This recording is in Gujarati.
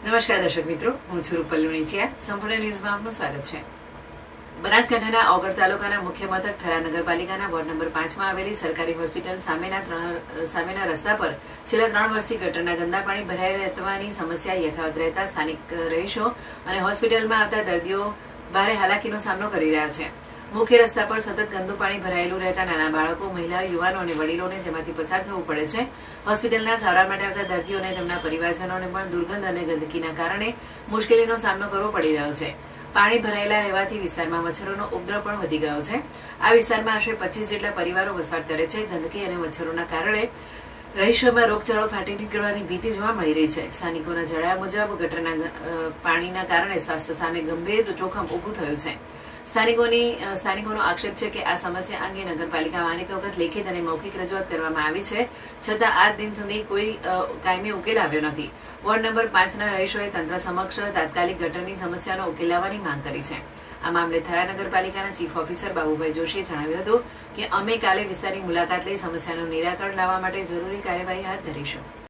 નમસ્કાર દર્શક મિત્રો, હું છું રૂપલ લુણીચિયા. સંપૂર્ણ ન્યૂઝમાં આપનું સ્વાગત છે. બનાસકાંઠાના ઓગળ તાલુકાના મુખ્ય મથક થરા નગરપાલિકાના વોર્ડ નંબર 5માં આવેલી સરકારી હોસ્પિટલ સામેના રસ્તા પર છેલ્લા 3 વર્ષથી ગટરના ગંદા પાણી ભરાઈ રહેવાની સમસ્યા યથાવત રહેતા સ્થાનિક રહીશો અને હોસ્પિટલમાં આવતા દર્દીઓ ભારે હાલાકીનો સામનો કરી રહ્યા છે. મુખ્ય રસ્તા પર સતત ગંદુ પાણી ભરાયેલું રહેતા નાના બાળકો, મહિલાઓ, યુવાનો અને વડીલોને તેમાંથી પસાર થવું પડે છે. હોસ્પિટલના સારવાર માટે આવતા દર્દીઓ અને તેમના પરિવારજનોને પણ દુર્ગંધ અને ગંદકીના કારણે મુશ્કેલીનો સામનો કરવો પડી રહ્યો છે. પાણી ભરાયેલા રહેવાથી વિસ્તારમાં મચ્છરોનો ઉપદ્રવ પણ વધી ગયો છે. આ વિસ્તારમાં આશરે 25 જેટલા પરિવારો વસવાટ કરે છે. ગંદકી અને મચ્છરોના કારણે રહીશોમાં રોગચાળો ફાટી નીકળવાની ભીતિ જોવા મળી રહી છે. સ્થાનિકોના જણાવ્યા મુજબ ગટરના પાણીના કારણે સ્વાસ્થ્ય સામે ગંભીર જોખમ ઊભું થયું છે. સ્થાનિકોનો આક્ષેપ છે કે આ સમસ્યા અંગે નગરપાલિકામાં અનેક વખત લેખિત અને મૌખિક રજૂઆત કરવામાં આવી છે, છતાં આજ દિન સુધી કોઈ કાયમી ઉકેલ આવ્યો નથી. વોર્ડ નંબર 5ના રહીશોએ તંત્ર સમક્ષ તાત્કાલિક ગટરની સમસ્યાનો ઉકેલ લાવવાની માંગ કરી છે. આ મામલે થરા નગરપાલિકાના ચીફ ઓફિસર બાબુભાઈ જોશીએ જણાવ્યું હતું કે અમે કાલે વિસ્તારની મુલાકાત લઈ સમસ્યાનું નિરાકરણ લાવવા માટે જરૂરી કાર્યવાહી હાથ ધરીશું.